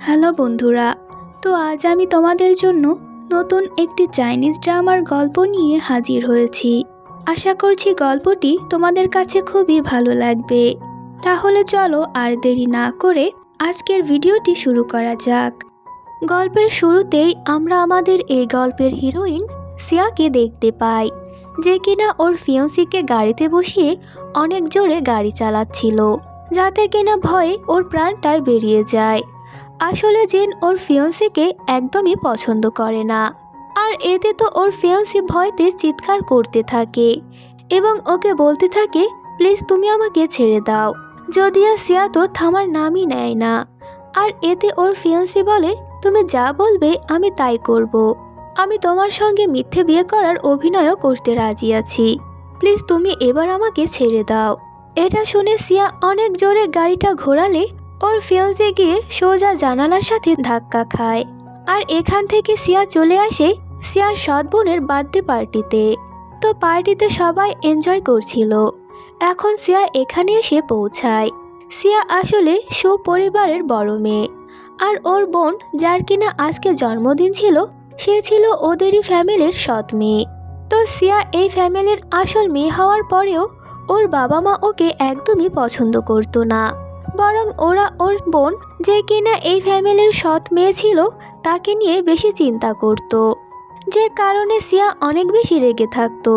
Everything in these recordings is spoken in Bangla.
হ্যালো বন্ধুরা, তো আজ আমি তোমাদের জন্য নতুন একটি চাইনিজ ড্রামার গল্প নিয়ে হাজির হয়েছি। আশা করছি গল্পটি তোমাদের কাছে খুবই ভালো লাগবে। তাহলে চলো আর দেরি না করে আজকের ভিডিওটি শুরু করা যাক। গল্পের শুরুতেই আমরা আমাদের এই গল্পের হিরোইন সিয়াকে দেখতে পাই, যে কিনা ওর ফিয়ন্সিকে গাড়িতে বসিয়ে অনেক জোরে গাড়ি চালাচ্ছিল, যাতে কিনা ভয়ে ওর প্রাণটাই বেরিয়ে যায়। আসলে জেন ওর ফিয়ন্সিকে একদমই পছন্দ করে না, আর এতে তো ওর ফিয়ন্সি ভয়তে চিৎকার করতে থাকে এবং ওকে বলতে থাকে, প্লিজ তুমি আমাকে ছেড়ে দাও। যদিও সিয়া তো থামার নামই নেয় না, আর এতে ওর ফিয়ন্সি বলে, তুমি যা বলবে আমি তাই করব। আমি তোমার সঙ্গে মিথ্যে বিয়ে করার অভিনয়ও করতে রাজি আছি, প্লিজ তুমি এবার আমাকে ছেড়ে দাও। এটা শুনে সিয়া অনেক জোরে গাড়িটা ঘোরালে ওর ফিয়ন্সি গিয়ে সোজা জানালার সাথে ধাক্কা খায়, আর এখান থেকে সিয়া চলে আসে সিয়ার সৎ বোনের বার্থডে পার্টিতে। তো পার্টিতে সবাই এনজয় করছিল। এখন সিয়া এখানে এসে পৌঁছায়। সিয়া আসলে সুপরিবারের বড় মেয়ে, আর ওর বোন যার কিনা আজকে জন্মদিন ছিল, সে ছিল ওদেরই ফ্যামিলির সৎ মেয়ে। তো সিয়া এই ফ্যামিলির আসল মেয়ে হওয়ার পরেও ওর বাবা মা ওকে একদমই পছন্দ করতো না, বরং ওরা ওর বোন যে কিনা এই ফ্যামিলির সৎ মেয়ে ছিল তাকে নিয়ে বেশি চিন্তা করত, যে কারণে সিয়া অনেক বেশি রেগে থাকতো।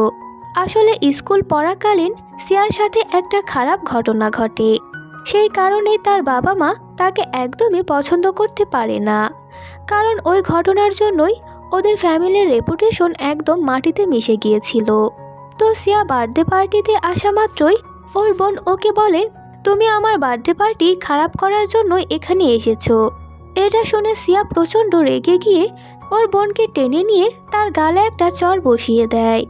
আসলে স্কুল পড়াকালীন সিয়ার সাথে একটা খারাপ ঘটনা ঘটে, সেই কারণে তার বাবা মা তাকে একদমই পছন্দ করতে পারে না, কারণ ওই ঘটনার জন্যই ওদের ফ্যামিলির রেপুটেশন একদম মাটিতে মিশে গিয়েছিল। তো সিয়া বার্থডে পার্টিতে আসা মাত্রই ওর বোন ওকে বলে, তুমি আমার বার্থডে পার্টি খারাপ করার জন্য এখানে এসেছো। এটা শুনে সিয়া প্রচণ্ড রেগে গিয়ে ওর বোনকে টেনে নিয়ে তার গালে একটা চড় বসিয়ে দেয়।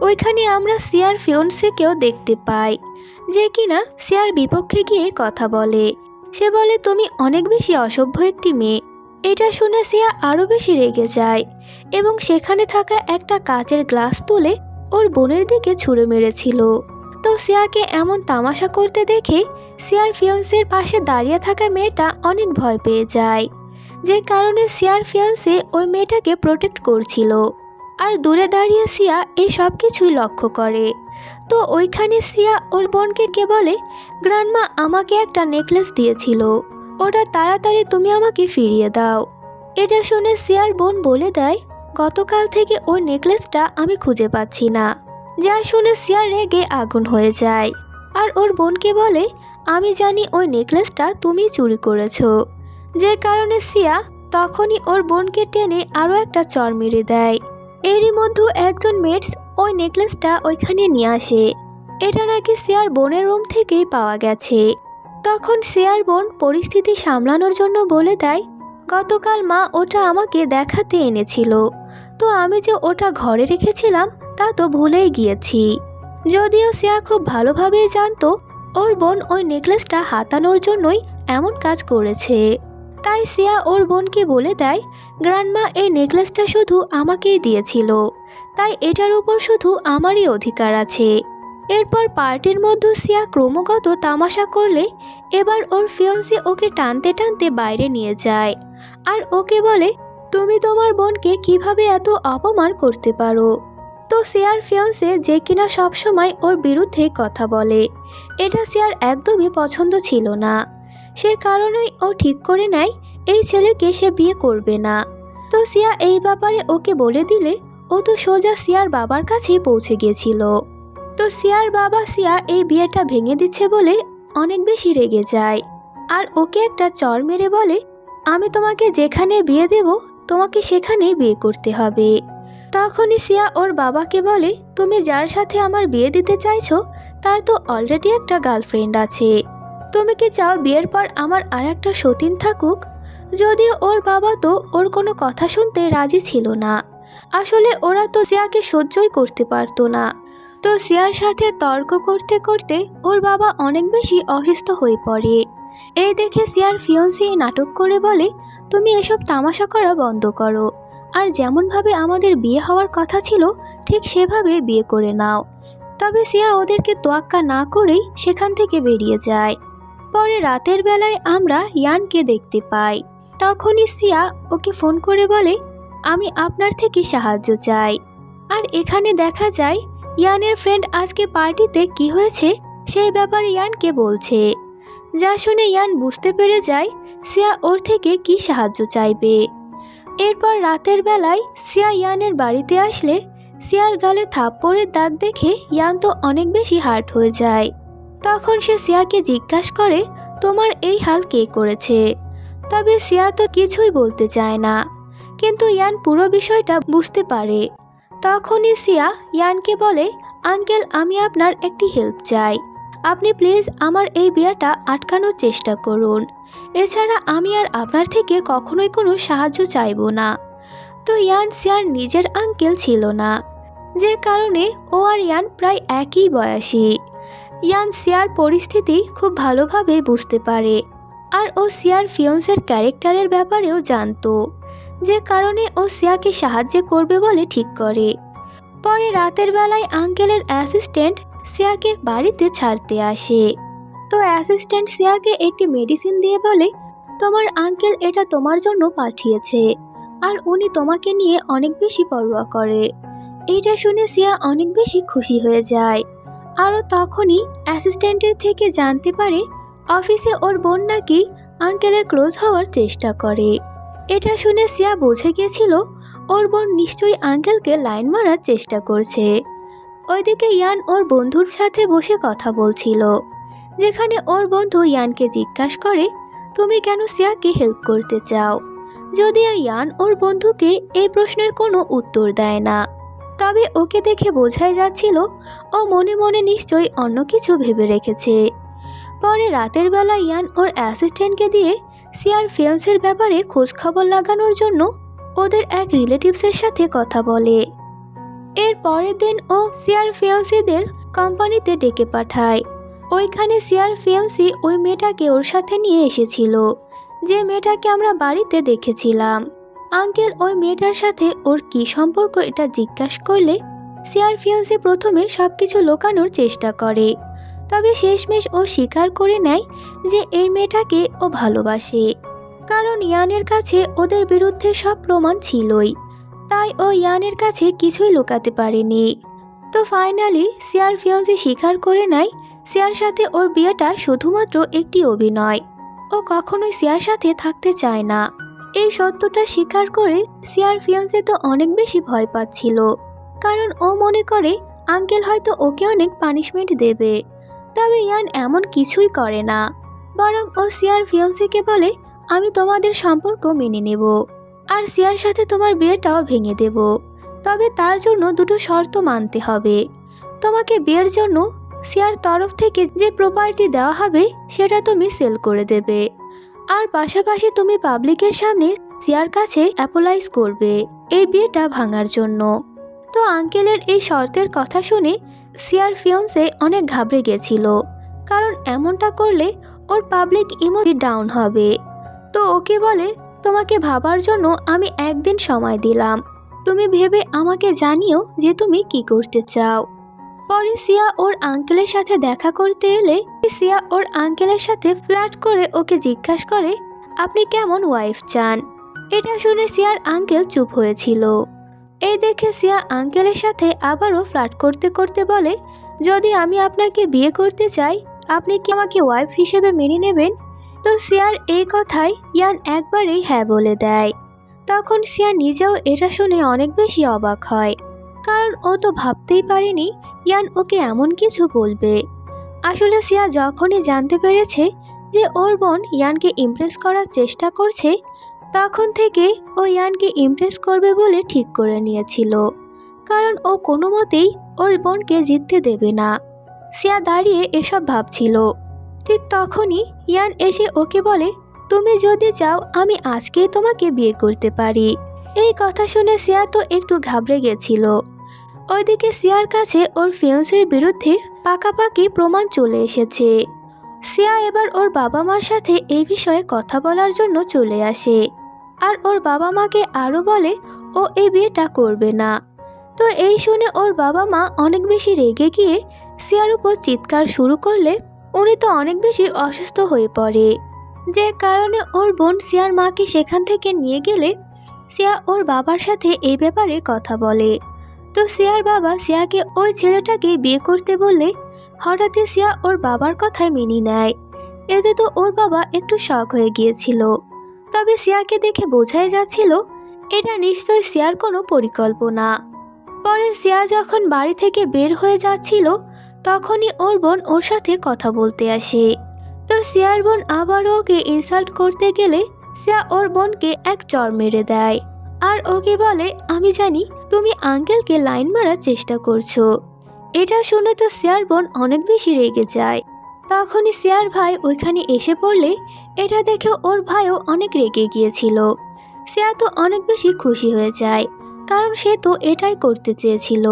ওইখানে আমরা সিয়ার ফিয়ন্সিকেও দেখতে পাই, যে কিনা সিয়ার বিপক্ষে গিয়ে কথা বলে। সে বলে, তুমি অনেক বেশি অসভ্য একটি মেয়ে। এটা শুনে সিয়া আরও বেশি রেগে যায় এবং সেখানে থাকা একটা কাচের গ্লাস তুলে ওর বোনের দিকে ছুঁড়ে মেরেছিল। তো সিয়াকে এমন তামাশা করতে দেখে সিয়ার ফিয়ন্সের পাশে দাঁড়িয়ে থাকা মেয়েটা অনেক ভয় পেয়ে যায়, যে কারণে সিয়ার ফিয়ন্সে ওই মেয়েটাকে প্রোটেক্ট করছিল, আর দূরে দাঁড়িয়ে সিয়া এই সব কিছুই লক্ষ্য করে। তো ওইখানে সিয়া ওর বোনকে বলে, গ্র্যান্ডমা আমাকে একটা নেকলেস দিয়েছিল, ওটা তাড়াতাড়ি তুমি আমাকে ফিরিয়ে দাও। এটা শুনে সিয়ার বোন বলে দেয়, গতকাল থেকে ওই নেকলেসটা আমি খুঁজে পাচ্ছি না। যা শুনে সিয়া রেগে আগুন হয়ে যায়, আর ওর বোনকে বলে, আমি জানি ওই নেকলেসটা তুমি চুরি করেছো। যে কারণে সিয়া তখনই ওর বোনকে টেনে আরও একটা চড় মেরে দেয়। এরই মধ্যে একজন মেটস ওই নেকলেসটা ওইখানে নিয়ে আসে। এটা নাকি সিয়ার বোনের রুম থেকেই পাওয়া গেছে। তখন সিয়ার বোন পরিস্থিতি সামলানোর জন্য বলে দেয়, গতকাল মা ওটা আমাকে দেখাতে এনেছিল, তো আমি যে ওটা ঘরে রেখেছিলাম তা তো ভুলেই গিয়েছি। যদিও সিয়া খুব ভালোভাবেই জানতো ওর বোন ওই নেকলেসটা হাতানোর জন্যই এমন কাজ করেছে। তাই সিয়া ওর বোনকে বলে দেয়, গ্র্যান্ডমা এই নেকলেসটা শুধু আমাকেই দিয়েছিল, তাই এটার উপর শুধু আমারই অধিকার আছে। এরপর পার্টির মধ্যে সিয়া ক্রমাগত তামাশা করলে এবার ওর ফিয়ন্সি ওকে টানতে টানতে বাইরে নিয়ে যায় আর ওকে বলে, তুমি তোমার বোনকে কিভাবে এত অপমান করতে পারো। তো সিয়ার ফিয়ন্সে যে কিনা সবসময় ওর বিরুদ্ধে কথা বলে, এটা সিয়ার একদমই পছন্দ ছিল না। সে কারণেই ও ঠিক করে নেয় এই ছেলেকে সে বিয়ে করবে না। তো সিয়া এই ব্যাপারে ওকে বলে দিলে ও তো সোজা সিয়ার বাবার কাছেই পৌঁছে গিয়েছিল। তো সিয়ার বাবা সিয়া এই বিয়েটা ভেঙে দিচ্ছে বলে অনেক বেশি রেগে যায় আর ওকে একটা চড় মেরে বলে, আমি তোমাকে যেখানে বিয়ে দেব তোমাকে সেখানেই বিয়ে করতে হবে। তখনই সিয়া ওর বাবাকে বলে, তুমি যার সাথে আমার বিয়ে দিতে চাইছো তার তো অলরেডি একটা গার্লফ্রেন্ড আছে, তুমি কি চাও বিয়ের পর আমার আর একটা সতীন থাকুক? যদিও ওর বাবা তো ওর কোনো কথা শুনতে রাজি ছিল না। আসলে ওরা তো সিয়াকে সহ্যই করতে পারতো না। তো সিয়ার সাথে তর্ক করতে করতে ওর বাবা অনেক বেশি অসুস্থ হয়ে পড়ে। এই দেখে সিয়ার ফিয়ন্সি নাটক করে বলে, তুমি এসব তামাশা করা বন্ধ করো আর যেমনভাবে আমাদের বিয়ে হওয়ার কথা ছিল ঠিক সেভাবে বিয়ে করে নাও। তবে সিয়া ওদেরকে তোয়াক্কা না করেই সেখান থেকে বেরিয়ে যায়। পরে রাতের বেলায় আমরা ইয়ানকে দেখতে পাই। তখনই সিয়া ওকে ফোন করে বলে, আমি আপনার থেকে সাহায্য চাই। আর এখানে দেখা যায় ইয়ানের ফ্রেন্ড আজকে পার্টিতে কি হয়েছে সেই ব্যাপারে ইয়ানকে বলছে, যা শুনে ইয়ান বুঝতে পেরে যায় সিয়া ওর থেকে কি সাহায্য চাইবে। এরপর রাতের বেলায় সিয়া ইয়ানের বাড়িতে আসলে সিয়ার গালে থাপ্পড়ের দাগ দেখে ইয়ান তো অনেক বেশি হার্ট হয়ে যায়। তখন সে সিয়াকে জিজ্ঞাসা করে, তোমার এই হাল কে করেছে? তবে সিয়া তো কিছুই বলতে চায় না, কিন্তু ইয়ান পুরো বিষয়টা বুঝতে পারে। তখনই সিয়া ইয়ানকে বলে, আঙ্কেল আমি আপনার একটি হেল্প চাই, আপনি প্লিজ আমার এই বিয়েটা আটকানোর চেষ্টা করুন। এছাড়া আমি আর আপনার থেকে কখনোই কোনো সাহায্য চাইব না। তো ইয়ান সিয়ার নিজের আঙ্কেল ছিল না, যে কারণে ও আর ইয়ান প্রায় একই বয়সী। ইয়ান সিয়ার পরিস্থিতি খুব ভালোভাবে বুঝতে পারে আর ও সিয়ার ফিয়ন্সের ক্যারেক্টারের ব্যাপারেও জানতো, যে কারণে ও সিয়াকে সাহায্য করবে বলে ঠিক করে। পরে রাতের বেলায় আঙ্কেলের অ্যাসিস্ট্যান্ট সিয়াকে বাড়িতে ছাড়তে আসে। তো অ্যাসিস্ট্যান্ট সিয়াকে একটি মেডিসিন দিয়ে বলে, তোমার আঙ্কেল এটা তোমার জন্য পাঠিয়েছে আর উনি তোমাকে নিয়ে অনেক বেশি পরোয়া করে। এইটা শুনে সিয়া অনেক বেশি খুশি হয়ে যায়। আরও তখনই অ্যাসিস্ট্যান্টের থেকে জানতে পারে অফিসে ওর বোন নাকি আঙ্কেলের ক্লোজ হওয়ার চেষ্টা করে। এটা শুনে সিয়া বুঝে গিয়েছিল ওর বোন নিশ্চয়ই আঙ্কেলকে লাইন মারার চেষ্টা করছে। ওইদিকে ইয়ান ওর বন্ধুর সাথে বসে কথা বলছিল, যেখানে ওর বন্ধু ইয়ানকে জিজ্ঞাসা করে, তুমি কেন সিয়াকে হেল্প করতে চাও? যদিও ইয়ান ওর বন্ধুকে এই প্রশ্নের কোনো উত্তর দেয় না, তবে ওকে দেখে বোঝাই যাচ্ছিল ও মনে মনে নিশ্চয়ই অন্য কিছু ভেবে রেখেছে। পরে রাতের বেলা ইয়ান ওর অ্যাসিস্ট্যান্টকে দিয়ে সিয়ার ফিয়ন্সের ব্যাপারে খোঁজ খবর লাগানোর জন্য ওদের এক রিলেটিভসের সাথে কথা বলে। এর পরের দিন ও সিয়ার ফিয়ন্সিদের কোম্পানিতে ডেকে পাঠায়। ওইখানে সিয়ার ফিয়ন্সি ওই মেয়েটাকে ওর সাথে নিয়ে এসেছিল, যে মেয়েটাকে আমরা বাড়িতে দেখেছিলাম। আঙ্কেল ওই মেয়েটার সাথে ওর কি সম্পর্ক এটা জিজ্ঞাসা করলে সিয়ার ফিয়ন্সি প্রথমে সবকিছু লুকানোর চেষ্টা করে, তবে শেষমেশ ও স্বীকার করে নেয় যে এই মেয়েটাকে ও ভালোবাসে, কারণ ইয়ানের কাছে ওদের বিরুদ্ধে সব প্রমাণ ছিলই, তাই ও ইয়ানের কাছে কিছুই লুকাতে পারেনি। তো ফাইনালি সিয়ার ফিয়ন্সি স্বীকার করে নেয় সিয়ার সাথে ওর বিয়েটা শুধুমাত্র একটি অভিনয়, ও কখনোই সিয়ার সাথে থাকতে চায় না। এই সত্যটা স্বীকার করে সিয়ার ফিয়ন্সি তো অনেক বেশি ভয় পাচ্ছিল, কারণ ও মনে করে আঙ্কেল হয়তো ওকে অনেক পানিশমেন্ট দেবে। তবে ইয়ান এমন কিছুই করে না, বরং ও সিয়ার ফিয়ন্সিকে বলে, আমি তোমাদের সম্পর্ক মেনে নেব আর সিয়ার সাথে তোমার বিয়েটাও ভেঙে দেব, তবে তার জন্য দুটো শর্ত মানতে হবে। তোমাকে বিয়ের জন্য সিয়ার তরফ থেকে যে প্রপার্টি দেওয়া হবে সেটা তুমি সেল করে দেবে, আর পাশাপাশি তুমি পাবলিকের সামনে সিয়ার কাছে অ্যাপোলাইজ করবে এই বিয়েটা ভাঙার জন্য। তো আঙ্কেলের এই শর্তের কথা শুনে সিয়ার ফিয়ন্সে অনেক ঘাবড়ে গেছিল, কারণ এমনটা করলে ওর পাবলিক ইমেজ ডাউন হবে। তো ওকে বলে, তোমাকে ভাবার জন্য আমি একদিন সময় দিলাম, তুমি ভেবে আমাকে জানিও যে তুমি কি করতে চাও। পরে সিয়া ওর আঙ্কেলের সাথে দেখা করতে এলে সিয়া ওর আঙ্কেলের সাথে ফ্ল্যাট করে ওকে জিজ্ঞাসা করে, আপনি কেমন ওয়াইফ চান? এটা শুনে সিয়ার আঙ্কেল চুপ হয়েছিল। এই দেখে সিয়া আঙ্কেলের সাথে আবারও ফ্ল্যাট করতে করতে বলে, যদি আমি আপনাকে বিয়ে করতে চাই, আপনি কি আমাকে ওয়াইফ হিসেবে মেনে নেবেন? তো সিয়ার এই কথায় ইয়ান একবারেই হ্যাঁ বলে দেয়। তখন সিয়া নিজেও এটা শুনে অনেক বেশি অবাক হয়, কারণ ও তো ভাবতেই পারেনি ইয়ান ওকে এমন কিছু বলবে। আসলে সিয়া যখনই জানতে পেরেছে যে ওর বোন ইয়ানকে ইমপ্রেস করার চেষ্টা করছে, তখন থেকে ও ইয়ানকে ইমপ্রেস করবে বলে ঠিক করে নিয়েছিল, কারণ ও কোনো মতেই ওর বোনকে জিততে দেবে না। সিয়া দাঁড়িয়ে এসব ভাবছিল, ঠিক তখনই ইয়ান এসে ওকে বলে, তুমি যদি চাও আমি আজকেই তোমাকে বিয়ে করতে পারি। এই কথা শুনে সিয়া তো একটু ঘাবড়ে গেছিল। ওইদিকে সিয়ার কাছে ওর ফিয়ান্সের বিরুদ্ধে পাকাপাকি প্রমাণ চলে এসেছে। সিয়া এবার ওর বাবা মার সাথে এই বিষয়ে কথা বলার জন্য চলে আসে, আর ওর বাবা মাকে আরও বলে ও এই বিয়েটা করবে না। তো এই শুনে ওর বাবা মা অনেক বেশি রেগে গিয়ে সিয়ার উপর চিৎকার শুরু করলে উনি তো অনেক বেশি অসুস্থ হয়ে পড়ে, যে কারণে ওর বোন সিয়ার মাকে সেখান থেকে নিয়ে গেলে সিয়া ওর বাবার সাথে এই ব্যাপারে কথা বলে। তো সিয়ার বাবা সিয়াকে ওই ছেলেটাকে বিয়ে করতে বললে হঠাৎই সিয়া ওর বাবার কথায় মেনে নেয়। এতে তো ওর বাবা একটু শক হয়ে গিয়েছিল, তবে সিয়াকে দেখে বোঝাই যাচ্ছিল এটা নিশ্চয়ই সিয়ার কোনো পরিকল্পনা। পরে সিয়া যখন বাড়ি থেকে বের হয়ে যাচ্ছিল, তখনই ওর বোন ওর সাথে কথা বলতে আসে। তো সিয়ার বোন আবারও ওকে ইনসাল্ট করতে গেলে সিয়া ওর বোনকে এক চড় মেরে দেয়, আর ওকে বলে, আমি জানি তুমি আঙ্কেলকে লাইন মারার চেষ্টা করছো। এটা শুনে তো সিয়ার বোন অনেক বেশি রেগে যায়। তখনই সিয়ার ভাই ওইখানে এসে পড়লে এটা দেখে ওর ভাইও অনেক রেগে গিয়েছিল। সিয়া তো অনেক বেশি খুশি হয়ে যায়, কারণ সে তো এটাই করতে চেয়েছিল।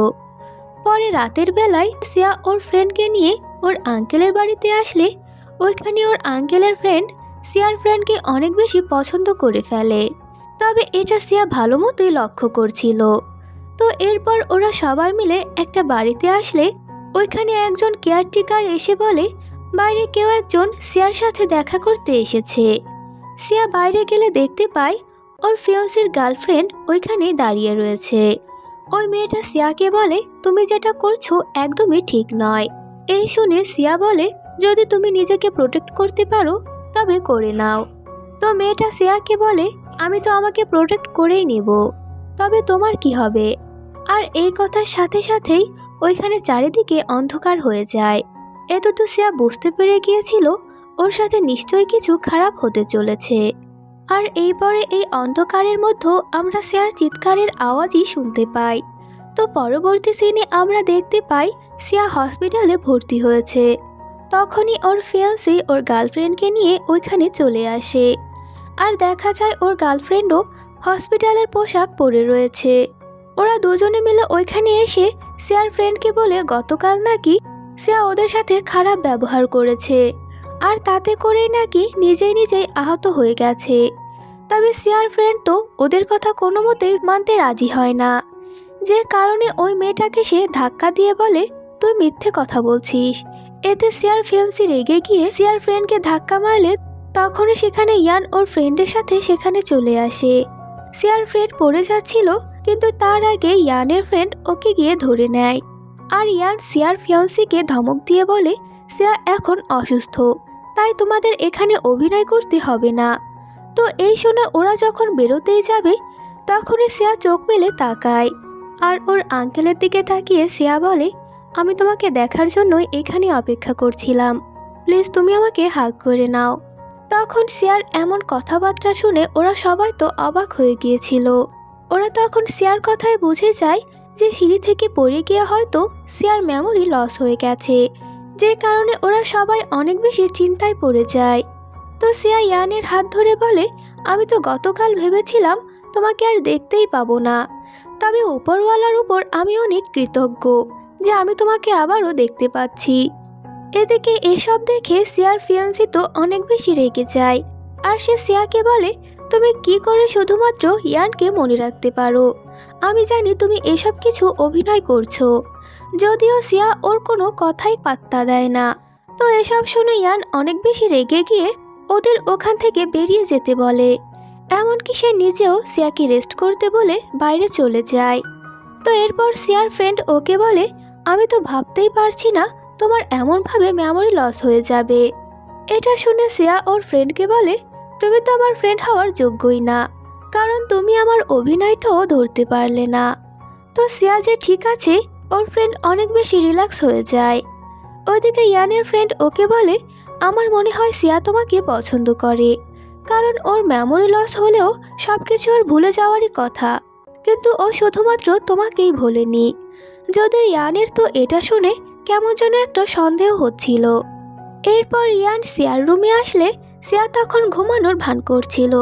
পরে রাতের বেলায় সিয়া ওর ফ্রেন্ডকে নিয়ে ওর আঙ্কেলের বাড়িতে আসলে ওইখানে ওর আঙ্কেলের ফ্রেন্ড সিয়ার ফ্রেন্ডকে অনেক বেশি পছন্দ করে ফেলে, তবে এটা সিয়া ভালো মতোই লক্ষ্য করছিল। তো এরপর ওরা সবাই মিলে একটা বাড়িতে আসলে ওইখানে একজন কেয়ারটেকার এসে বলে, বাইরে কেউ একজন সিয়ার সাথে দেখা করতে এসেছে। সিয়া বাইরে গেলে দেখতে পায় ওর ফিয়ান্সের গার্লফ্রেন্ড ওইখানে দাঁড়িয়ে রয়েছে। ওই মেয়েটা সিয়াকে বলে, তুমি যেটা করছো একদমই ঠিক নয়। এই শুনে সিয়া বলে, যদি তুমি নিজেকে প্রোটেক্ট করতে পারো তবে করে নাও। তো মেয়েটা সিয়াকে বলে, আমি তো আমাকে প্রোটেক্ট করেই নেব, তবে তোমার কি হবে? আর এই কথার সাথে সাথেই ওইখানে চারিদিকে অন্ধকার হয়ে যায়। এত তো সিয়া বুঝতে পেরে গিয়েছিল ওর সাথে নিশ্চয়ই কিছু খারাপ হতে চলেছে। আর এইপরে এই অন্ধকারের মধ্যে আমরা সিয়ার চিৎকারের আওয়াজই শুনতে পাই। তো পরবর্তী সিনে আমরা দেখতে পাই সিয়া হসপিটালে ভর্তি হয়েছে। তখনই ওর ফিয়ান্সি ওর গার্লফ্রেন্ডকে নিয়ে ওইখানে চলে আসে, আর দেখা যায় ওর গার্লফ্রেন্ডও হসপিটালের পোশাক পরে রয়েছে। ওরা দুজনে মিলে ওইখানে এসে সিয়ার ফ্রেন্ডকে বলে গতকাল নাকি সিয়া ওদের সাথে খারাপ ব্যবহার করেছে, আর তাতে করেই নাকি নিজেই আহত হয়ে গেছে। তবে সিয়ার ফ্রেন্ড তো ওদের কথা কোনো মতেই মানতে রাজি হয় না, যে কারণে ওই মেয়েটাকে সে ধাক্কা দিয়ে বলে, তুই মিথ্যে কথা বলছিস। এতে সিয়ার ফিয়ান্সি রেগে গিয়ে সিয়ার ফ্রেন্ডকে ধাক্কা মারলে তখনই সেখানে ইয়ান ওর ফ্রেন্ডের সাথে সেখানে চলে আসে। সিয়ার ফ্রেন্ড পড়ে যাচ্ছিল, কিন্তু তার আগে ইয়ানের ফ্রেন্ড ওকে গিয়ে ধরে নেয়। আর ইয়ান সিয়ার ফিয়ান্সিকে ধমক দিয়ে বলে, সিয়া এখন অসুস্থ, তাই তোমাদের এখানে অভিনয় করতে হবে না। তো এই শুনে ওরা যখন বেরোতেই যাবে তখনই সিয়া চোখ মেলে তাকায়, আর ওর আঙ্কেলের দিকে তাকিয়ে সিয়া বলে, আমি তোমাকে দেখার জন্যই এখানে অপেক্ষা করছিলাম, প্লিজ তুমি আমাকে হাগ করে নাও। তখন সিয়ার এমন কথাবার্তা শুনে ওরা সবাই তো অবাক হয়ে গিয়েছিল। ওরা তখন সিয়ার কথায় বুঝে যায় যে সিঁড়ি থেকে পড়ে গিয়ে হয়তো সিয়ার মেমোরি লস হয়ে গেছে, যে কারণে ওরা সবাই অনেক বেশি চিন্তায় পড়ে যায়। তো সিয়া ইয়ানের হাত ধরে বলে, আমি তো গতকাল ভেবেছিলাম তোমাকে আর দেখতেই পাবো না, তবে উপরওয়ালার উপর আমি অনেক কৃতজ্ঞ যে আমি তোমাকে আবারও দেখতে পাচ্ছি। এদিকে এসব দেখে সিয়ার ফিয়ান্সি তো অনেক বেশি রেগে যায়। আর সে সিয়াকে বলে, তুমি কি করে শুধুমাত্র ইয়ানকে মনে রাখতে পারো? আমি জানি তুমি এসব কিছু অভিনয় করছো। যদিও সিয়া ওর কোনো কথাই পাত্তা দেয় না। তো এসব শুনে ইয়ান অনেক বেশি রেগে গিয়ে ওদের ওখান থেকে বেরিয়ে যেতে বলে। এমনকি সে নিজেও সিয়াকে রেস্ট করতে বলে বাইরে চলে যায়। তো এরপর সিয়ার ফ্রেন্ড ওকে বলে, আমি তো ভাবতেই পারছি না তোমার এমনভাবে মেমোরি লস হয়ে যাবে। এটা শুনে সিয়া ওর ফ্রেন্ডকে বলে, তুমি তো আমার ফ্রেন্ড হওয়ার যোগ্যই না, কারণ তুমি আমার অভিনয়টাও ধরতে পারলে না। তো সিয়া যে ঠিক আছে, ওর ফ্রেন্ড অনেক বেশি রিল্যাক্স হয়ে যায়। ওইদিকে ইয়ানের ফ্রেন্ড ওকে বলে, আমার মনে হয় সিয়া তোমাকে পছন্দ করে, কারণ ওর মেমোরি লস হলেও সব কিছু ওর ভুলে যাওয়ারই কথা, কিন্তু ও শুধুমাত্র তোমাকেই ভোলেনি। যদিও ইয়ানের তো এটা শুনে কেমন যেন একটা সন্দেহ হচ্ছিল। এরপর ইয়ান সিয়ার রুমে আসলে সিয়া তখন ঘুমানোর ভান করছিল।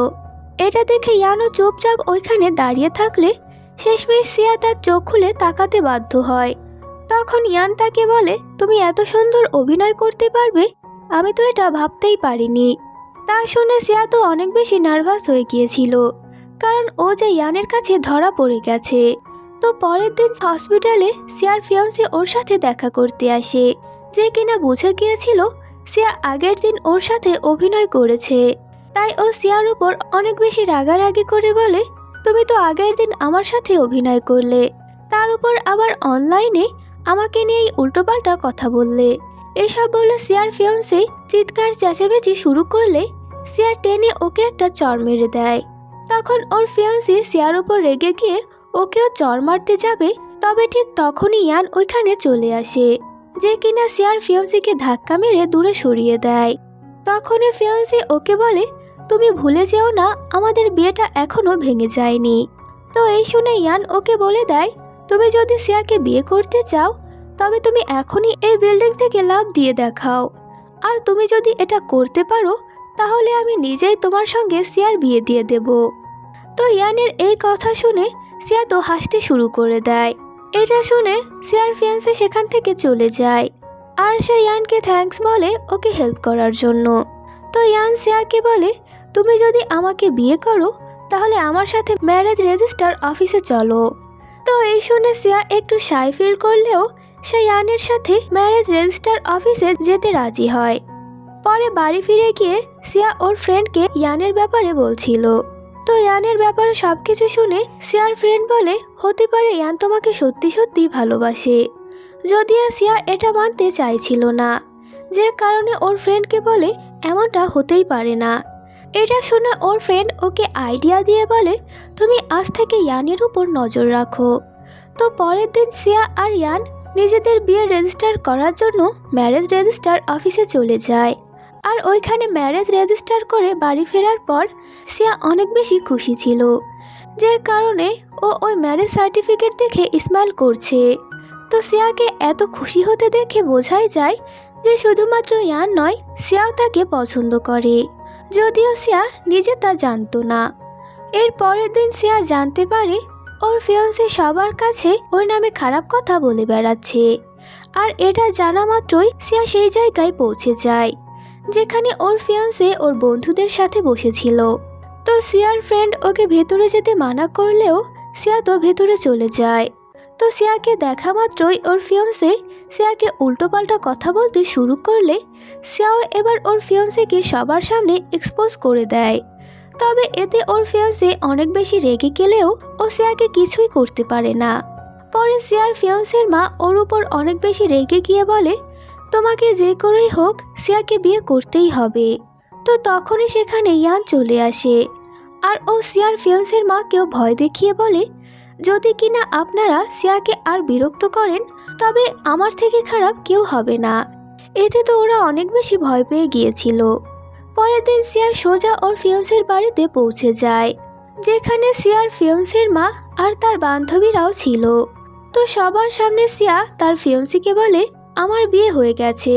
এটা দেখে ইয়ানও চুপচাপ ওইখানে দাঁড়িয়ে থাকলে শেষমেশ সিয়া তার চোখ খুলে তাকাতে বাধ্য হয়। তখন ইয়ান তাকে বলে, তুমি এত সুন্দর অভিনয় করতে পারবে, আমি তো এটা ভাবতেই পারিনি। তা শুনে সিয়া তো অনেক বেশি নার্ভাস হয়ে গিয়েছিল, কারণ ও যে ইয়ানের কাছে ধরা পড়ে গেছে। তো পরের দিন হসপিটালে সিয়ার ফিয়ান্সি ওর সাথে দেখা করতে আসে, যে কিনা বুঝে গিয়েছিল সিয়া আগের দিন ওর সাথে অভিনয় করেছে। তাই ও সিয়ার উপর অনেক বেশি রাগারাগি করে বলে, তুমি তো আগের দিন আমার সাথে অভিনয় করলে, তার উপর আবার অনলাইনে আমাকে নিয়েই উল্টোপাল্টা কথা বললে। এসব বলে সিয়ার ফিয়ান্সি চিৎকার চেঁচামেচি শুরু করলে সিয়া টেনে ওকে একটা চড় মেরে দেয়। তখন ওর ফিয়ান্সি সিয়ার উপর রেগে গিয়ে ওকেও চড় মারতে যাবে, তবে ঠিক তখনই ইয়ান ওইখানে চলে আসে, যে কিনা সিয়ার ফিয়ান্সিকে ধাক্কা মেরে দূরে সরিয়ে দেয়। তখনই ফিয়ান্সি ওকে বলে, তুমি ভুলে যেও না আমাদের বিয়েটা এখনো ভেঙে যায়নি। তো এই শুনে ইয়ান ওকে বলে দেয়, তুমি যদি সিয়াকে বিয়ে করতে চাও তবে তুমি এখনই এই বিল্ডিং থেকে লাফ দিয়ে দেখাও, আর তুমি যদি এটা করতে পারো তাহলে আমি নিজেই তোমার সঙ্গে সিয়ার বিয়ে দিয়ে দেব। তো ইয়ানের এই কথা শুনে সিয়া তো হাসতে শুরু করে দেয়। এটা শুনে সিয়ার ফিয়ান্সি সেখান থেকে চলে যায়, আর সে ইয়ানকে থ্যাঙ্কস বলে ওকে হেল্প করার জন্য। তো ইয়ান সিয়াকে বলে, তুমি যদি আমাকে বিয়ে করো তাহলে আমার সাথে ম্যারেজ রেজিস্টার অফিসে চলো। তো এই শুনে সিয়া একটু শাই ফিল করলেও সে ইয়ানের সাথে ম্যারেজ রেজিস্টার অফিসে যেতে রাজি হয়। পরে বাড়ি ফিরে গিয়ে সিয়া ওর ফ্রেন্ডকে ইয়ানের ব্যাপারে বলছিল। তো ইয়ানের ব্যাপারে সবকিছু শুনে সিয়ার ফ্রেন্ড বলে, হতে পারে ইয়ান তোমাকে সত্যি সত্যি ভালোবাসে। যদিও সিয়া এটা মানতে চাইছিল না, যে কারণে ওর ফ্রেন্ডকে বলে এমনটা হতেই পারে না। এটা শুনে ওর ফ্রেন্ড ওকে আইডিয়া দিয়ে বলে, তুমি আজ থেকে ইয়ানের উপর নজর রাখো। তো পরের দিন সিয়া আর ইয়ান নিজেদের বিয়ে রেজিস্টার করার জন্য ম্যারেজ রেজিস্টার অফিসে চলে যায়। আর ওইখানে ম্যারেজ রেজিস্টার করে বাড়ি ফেরার পর সিয়া অনেক বেশি খুশি ছিল, যে কারণে ও ওই ম্যারেজ সার্টিফিকেট দেখে স্মাইল করছে। তো সিয়াকে এত খুশি হতে দেখে বোঝাই যায় যে শুধুমাত্র ইয়ান নয়, সিয়াও তাকে পছন্দ করে, যদিও সিয়া নিজে তা জানতো না। এর পরের দিন সিয়া জানতে পারে ওর ফিয়ান্সি সবার কাছে ওর নামে খারাপ কথা বলে বেড়াচ্ছে। আর এটা জানা মাত্রই সিয়া সেই জায়গায় পৌঁছে যায় যেখানে ওর ফিয়ান্সি ওর বন্ধুদের সাথে বসেছিল। তো সিয়ার ফ্রেন্ড ওকে ভেতরে যেতে মানা করলেও সিয়া তো ভেতরে চলে যায়। তো সিয়াকে দেখা মাত্রই ওর ফিয়ান্সি সিয়াকে উল্টোপাল্টা কথা বলতে শুরু করলে সিয়াও এবার ওর ফিয়ান্সিকে সবার সামনে এক্সপোজ করে দেয়। তবে এতে ওর ফিয়ান্সি অনেক বেশি রেগে গেলেও ও সিয়াকে কিছুই করতে পারে না। পরে সিয়ার ফিয়ান্সির মা ওর উপর অনেক বেশি রেগে গিয়ে বলে, তোমাকে যে করেই হোক সিয়াকে বিয়ে করতেই হবে। তো তখনই সেখানে ইয়ান চলে আসে, আর ও সিয়ার ফিয়ান্সির মাকেও ভয় দেখিয়ে বলে, যদি কিনা আপনারা সিয়াকে আর বিরক্ত করেন তবে আমার থেকে খারাপ কেউ হবে না। এতে তো ওরা অনেক বেশি ভয় পেয়ে গিয়েছিল। পরের দিন সিয়া সোজা ওর ফিয়ান্সির বাড়িতে পৌঁছে যায়, যেখানে সিয়ার ফিয়ান্সির মা আর তার বান্ধবীরাও ছিল। তো সবার সামনে সিয়া তার ফিয়ান্সিকে বলে, আমার বিয়ে হয়ে গেছে।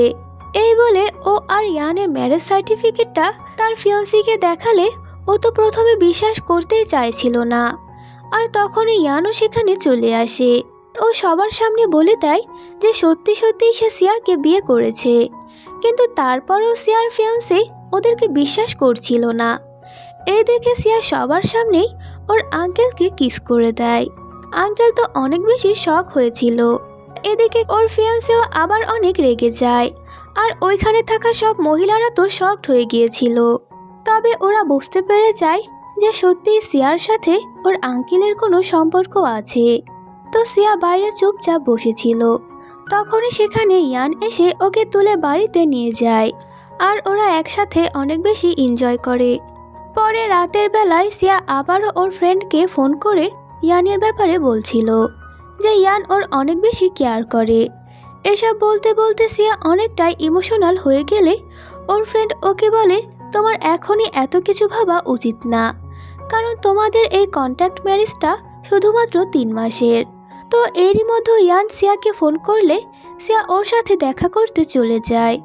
এই বলে ও আর ইয়ানের ম্যারেজ সার্টিফিকেটটা তার ফিয়ান্সিকে দেখালে ও তো প্রথমে বিশ্বাস করতেই চাইছিল না। আর তখনই ইয়ানও সেখানে চলে আসে। ও সবার সামনে বলে দেয় যে সত্যি সত্যিই সে সিয়াকে বিয়ে করেছে। কিন্তু তারপরেও সিয়ার ফিয়ান্সে ওদেরকে বিশ্বাস করছিল না। এই দেখে সিয়া সবার সামনেই ওর আঙ্কেলকে কিস করে দেয়। আঙ্কেল তো অনেক বেশি শক হয়েছিল। এদিকে ওর ফিয়ান্সেও আবার অনেক রেগে যায়, আর ওইখানে থাকা সব মহিলারা তো শকড হয়ে গিয়েছিল। তবে ওরা বুঝতে পেরে যায় যে সত্যিই সিয়ার সাথে ওর আঙ্কেলের কোনো সম্পর্ক আছে। তো সিয়া বাইরে চুপচাপ বসেছিল। তখনই সেখানে ইয়ান এসে ওকে তুলে বাড়িতে নিয়ে যায়, আর ওরা একসাথে অনেক বেশি এনজয় করে। পরে রাতের বেলায় সিয়া আবারও ওর ফ্রেন্ডকে ফোন করে ইয়ানের ব্যাপারে বলছিল যে ইয়ান ওর অনেক বেশি কেয়ার করে। এসব বলতে বলতে সিয়া অনেকটাই ইমোশনাল হয়ে গেলে ওর ফ্রেন্ড ওকে বলে, তোমার এখনই এত কিছু ভাবা উচিত না, কারণ তোমাদের এই কন্ট্যাক্ট ম্যারেজটা শুধুমাত্র 3 মাসের। তো এরই মধ্যে ইয়ান সিয়াকে ফোন করলে সিয়া ওর সাথে দেখা করতে চলে যায়।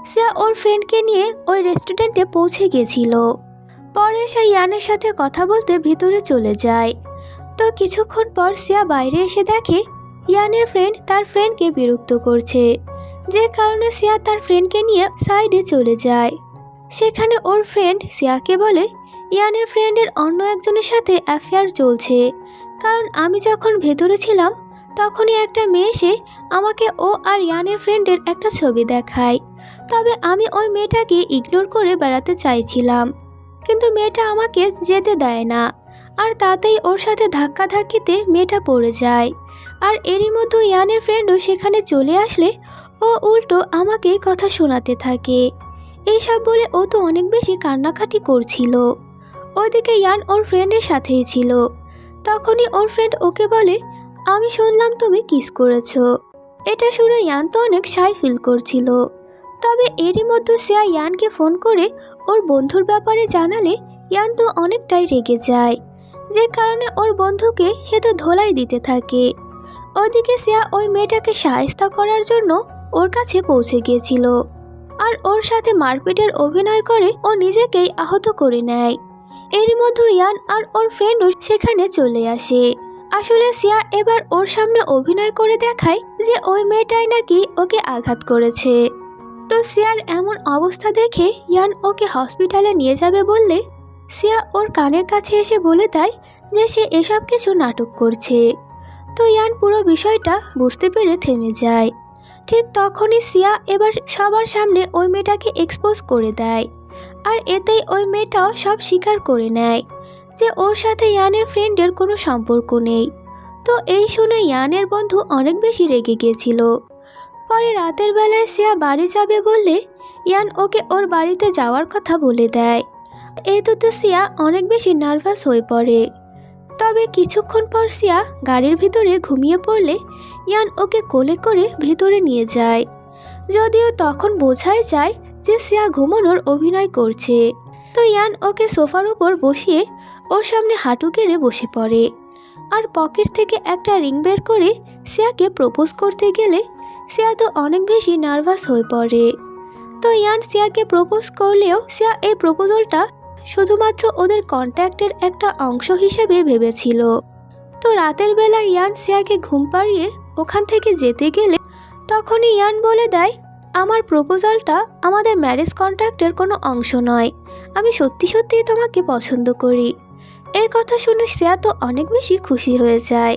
সিয়া ওর ফ্রেন্ডকে নিয়ে ওই রেস্টুরেন্টে পৌঁছে গেছিল। পরে সে ইয়ানের সাথে কথা বলতে ভিতরে চলে যায়। তো কিছুক্ষণ পর সিয়া বাইরে এসে দেখে ইয়ানের ফ্রেন্ড তার ফ্রেন্ডকে বিরক্ত করছে, যে কারণে সিয়া তার ফ্রেন্ডকে নিয়ে সাইডে চলে যায়। সেখানে ওর ফ্রেন্ড সিয়াকে বলে, ইয়ানের ফ্রেন্ডের অন্য একজনের সাথে অ্যাফেয়ার চলছে, কারণ আমি যখন ভেতরে ছিলাম তখনই একটা মেয়ে এসে আমাকে ও আর ইয়ানের ফ্রেন্ডের একটা ছবি দেখায়। তবে আমি ওই মেয়েটাকে ইগনোর করে বেড়াতে চাইছিলাম, কিন্তু মেয়েটা আমাকে যেতে দেয় না, আর তাতেই ওর সাথে ধাক্কাধাক্কিতে মেয়েটা পড়ে যায়। আর এরই মধ্যে ইয়ানের ফ্রেন্ডও সেখানে চলে আসলে ও উল্টো আমাকে কথা শোনাতে থাকে। এইসব বলে ও তো অনেক বেশি কান্নাকাটি করছিল। ওইদিকে ইয়ান ওর ফ্রেন্ডের সাথেই ছিল। তখনই ওর ফ্রেন্ড ওকে বলে, আমি শুনলাম তুমি কিস করেছো। এটা শুনে ইয়ান তো অনেক শাই ফিল করছিল। তবে এরই মধ্যে সিয়া ইয়ানকে ফোন করে ওর বন্ধুর ব্যাপারে জানালে ইয়ান তো অনেকটাই রেগে যায়, যে কারণে ওর বন্ধুকে সে তো ধোলাই দিতে থাকে। ওইদিকে সিয়া ওই মেয়েটাকে সাহায্য করার জন্য ওর কাছে পৌঁছে গিয়েছিল, আর ওর সাথে মারপিটের অভিনয় করে ও নিজেকেই আহত করে নেয়। এরই মধ্যে ইয়ান আর ওর ফ্রেন্ডও সেখানে চলে আসে। আসলে সিয়া এবার ওর সামনে অভিনয় করে দেখায় যে ওই মেয়েটাই নাকি ওকে আঘাত করেছে। তো সিয়ার এমন অবস্থা দেখে ইয়ান ওকে হসপিটালে নিয়ে যাবে বললে সিয়া ওর কানের কাছে এসে বলে দেয় যে সে এসব কিছু নাটক করছে। তো ইয়ান পুরো বিষয়টা বুঝতে পেরে থেমে যায়। ঠিক তখনই সিয়া এবার সবার সামনে ওই মেয়েটাকে এক্সপোজ করে দেয়, আর এতেই ওই মেয়েটাও সব স্বীকার করে নেয় যে ওর সাথে ইয়ানের ফ্রেন্ডের কোনো সম্পর্ক নেই। তো এই শুনে ইয়ানের বন্ধু অনেক বেশি রেগে গিয়েছিল। পরে রাতের বেলায় সিয়া বাড়ি যাবে বললে ইয়ান ওকে ওর বাড়িতে যাওয়ার কথা বলে দেয়। এতে তো সিয়া অনেক বেশি নার্ভাস হয়ে পড়ে। তবে কিছুক্ষণ পর সিয়া গাড়ির ভিতরে ঘুমিয়ে পড়লে ইয়ান ওকে কোলে করে ভিতরে নিয়ে যায়, যদিও তখন বোঝাই যায় যে সিয়া ঘুমানোর অভিনয় করছে। তো ইয়ান ওকে সোফার উপর বসিয়ে ওর সামনে হাঁটু গেড়ে বসে পড়ে, আর পকেট থেকে একটা রিং বের করে সিয়াকে প্রপোজ করতে গেলে সিয়া তো অনেক বেশি নার্ভাস হয়ে পড়ে। তো ইয়ান সিয়াকে প্রপোজ করলেও সিয়া এই প্রপোজালটা শুধুমাত্র ওদের কন্ট্যাক্টের একটা অংশ হিসেবে ভেবেছিল। তো রাতের বেলা ইয়ান সিয়াকে ঘুম পাড়িয়ে ওখান থেকে যেতে গেলে তখনই ইয়ান বলে দেয়, আমার প্রপোজালটা আমাদের ম্যারেজ কন্ট্রাক্টের কোনো অংশ নয়, আমি সত্যি সত্যিই তোমাকে পছন্দ করি। এই কথা শুনে সিয়া তো অনেক বেশি খুশি হয়ে যায়,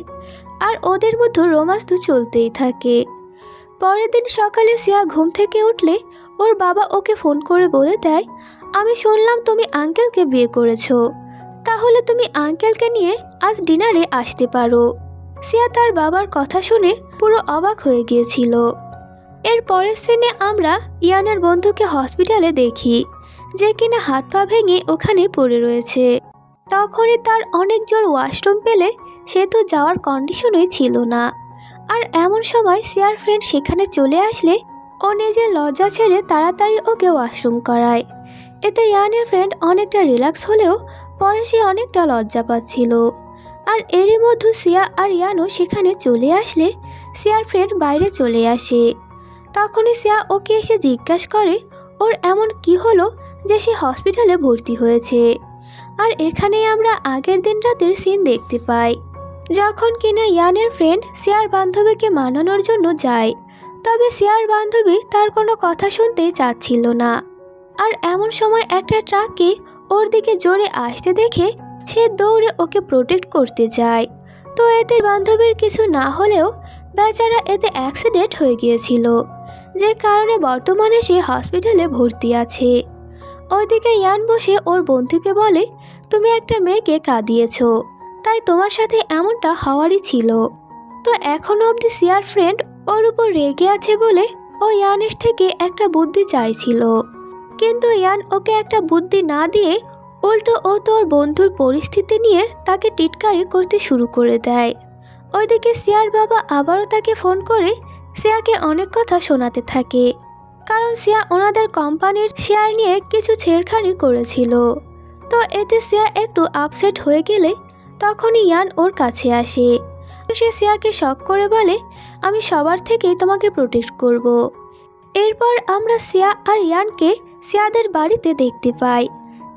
আর ওদের মধ্যে রোমান্স তো চলতেই থাকে। পরের দিন সকালে সিয়া ঘুম থেকে উঠলে ওর বাবা ওকে ফোন করে বলে দেয়, আমি শুনলাম তুমি আঙ্কেলকে বিয়ে করেছো, তাহলে তুমি আঙ্কেলকে নিয়ে আজ ডিনারে আসতে পারো। সিয়া তার বাবার কথা শুনে পুরো অবাক হয়ে গিয়েছিল। এর পরের সিনে আমরা ইয়ানের বন্ধুকে হসপিটালে দেখি, যে কিনা হাত পা ভেঙে ওখানে পড়ে রয়েছে। তখনই তার অনেক জোর ওয়াশরুম পেলে সে তো যাওয়ার কন্ডিশনই ছিল না। আর এমন সময় সিয়ার ফ্রেন্ড সেখানে চলে আসলে ও নিজের লজ্জা ছেড়ে তাড়াতাড়ি ওকে ওয়াশরুম করায়। এতে ইয়ানের ফ্রেন্ড অনেকটা রিল্যাক্স হলেও পরে সে অনেকটা লজ্জা পাচ্ছিল। আর এরই মধ্যে সিয়া আর ইয়ানও সেখানে চলে আসলে সিয়ার ফ্রেন্ড বাইরে চলে আসে। তখনই সিয়া ওকে এসে জিজ্ঞাসা করে ওর এমন কি হলো যে সে হসপিটালে ভর্তি হয়েছে। আর এখানেই আমরা আগের দিন রাতের সিন দেখতে পাই, যখন কিনা ইয়ানের ফ্রেন্ড সিয়ার বান্ধবীকে মানানোর জন্য যায়, তবে সিয়ার বান্ধবী তার কোনো কথা শুনতেই চাচ্ছিল না। আর এমন সময় একটা ট্রাককে ওর দিকে জোরে আসতে দেখে সে দৌড়ে ওকে প্রোটেক্ট করতে যায়। তো এতে বান্ধবীর কিছু না হলেও বেচারা এতে অ্যাক্সিডেন্ট হয়ে গিয়েছিল, যে কারণে বর্তমানে সে হসপিটালে ভর্তি আছে। ওইদিকে ইয়ান বসে ওর বন্ধুকে বলে, তুমি একটা মেয়েকে কাঁদিয়েছো, তাই তোমার সাথে এমনটা হওয়ারই ছিল। তো এখনো অবধি সিয়ার ফ্রেন্ড ওর উপর রেগে আছে বলে ও ইয়ানের থেকে একটা বুদ্ধি চাইছিল, কিন্তু ইয়ান ওকে একটা বুদ্ধি না দিয়ে উল্টো ও তোর বন্ধুর পরিস্থিতি নিয়ে তাকে টিটকারি করতে শুরু করে দেয়। ওইদিকে সিয়ার বাবা আবারও তাকে ফোন করে সিয়াকে অনেক কথা শোনাতে থাকে, কারণ সিয়া ওনাদের কোম্পানির শেয়ার নিয়ে কিছু ছেড়খানি করেছিল। তো এতে সিয়া একটু আপসেট হয়ে গেলে তখনই ইয়ান ওর কাছে আসে। সে সিয়াকে শক করে বলে, আমি সবার থেকেই তোমাকে প্রোটেক্ট করব। এরপর আমরা সিয়া আর ইয়ানকে সিয়াদের বাড়িতে দেখতে পাই,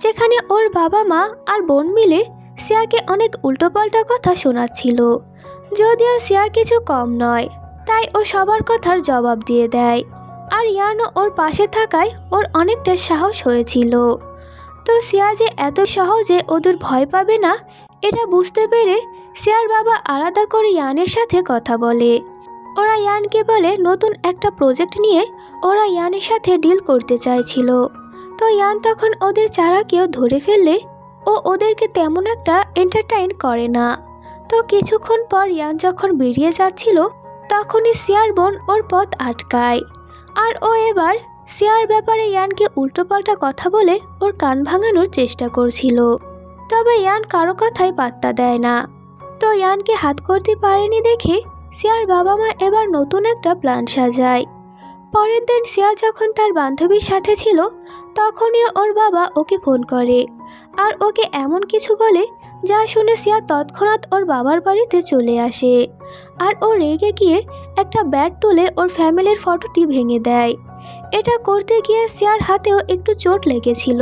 যেখানে ওর বাবা মা আর বোন মিলে সিয়াকে অনেক উল্টোপাল্টা কথা শোনাচ্ছিল। যদিও সিয়া কিছু কম নয়, তাই ও সবার কথার জবাব দিয়ে দেয়। আর ইয়ানও ওর পাশে থাকায় ওর অনেকটা সাহস হয়েছিল। তো সিয়া যে এত সহজে ওদের ভয় পাবে না এটা বুঝতে পেরে সিয়ার বাবা আলাদা করে ইয়ানের সাথে কথা বলে। ওরা ইয়ানকে বলে নতুন একটা প্রজেক্ট নিয়ে ওরা ইয়ানের সাথে ডিল করতে চাইছিল। তো ইয়ান তখন ওদের চালাকিও ধরে ফেললে ও ওদেরকে তেমন একটা এন্টারটেইন করে না। তো কিছুক্ষণ পর ইয়ান যখন বেরিয়ে যাচ্ছিল তখনই সিয়ার বোন ওর পথ আটকায়। আর ও এবার সিয়ার ব্যাপারে ইয়ানকে উল্টোপাল্টা কথা বলে ওর কান ভাঙানোর চেষ্টা করছিল, তবে ইয়ান কারো কথাই পাত্তা দেয় না। তো ইয়ানকে হাত করতে পারেনি দেখে সিয়ার বাবা মা এবার নতুন একটা প্ল্যান সাজায়। পরের দিন সিয়া যখন তার বান্ধবীর সাথে ছিল তখনই ওর বাবা ওকে ফোন করে আর ওকে এমন কিছু বলে যা শুনে সিয়া তৎক্ষণাৎ ওর বাবার বাড়িতে চলে আসে। আর ও রেগে গিয়ে একটা ব্যাট তুলে ওর ফ্যামিলির ফটোটি ভেঙে দেয়। এটা করতে গিয়ে সিয়ার হাতেও একটু চোট লেগেছিল,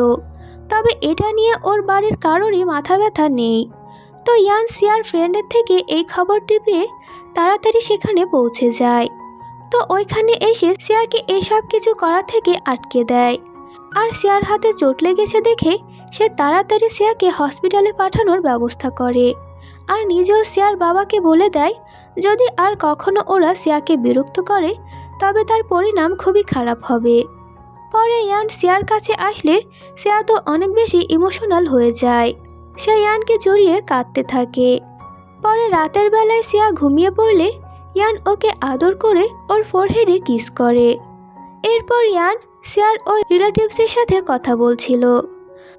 তবে এটা নিয়ে ওর বাড়ির কারোরই মাথা ব্যথা নেই। তো ইয়ান সিয়ার ফ্রেন্ডের থেকে এই খবরটি পেয়ে তাড়াতাড়ি সেখানে পৌঁছে যায়। তো ওইখানে এসে সিয়াকে এইসব কিছু করা থেকে আটকে দেয়। আর সিয়ার হাতে চোট লেগেছে দেখে সে তাড়াতাড়ি সিয়াকে হসপিটালে পাঠানোর ব্যবস্থা করে আর নিজেও সিয়ার বাবাকে বলে দেয় যদি আর কখনো ওরা সিয়াকে বিরক্ত করে তবে তার পরিণাম খুবই খারাপ হবে। পরে ইয়ান সিয়ার কাছে আসলে সিয়া তো অনেক বেশি ইমোশনাল হয়ে যায়। সে ইয়ানকে জড়িয়ে কাঁদতে থাকে। পরে রাতের বেলায় সিয়া ঘুমিয়ে পড়লে ইয়ান ওকে আদর করে ওর ফোরহেডে কিস করে। এরপর ইয়ান সিয়ার ওর রিলেটিভসের সাথে কথা বলছিল।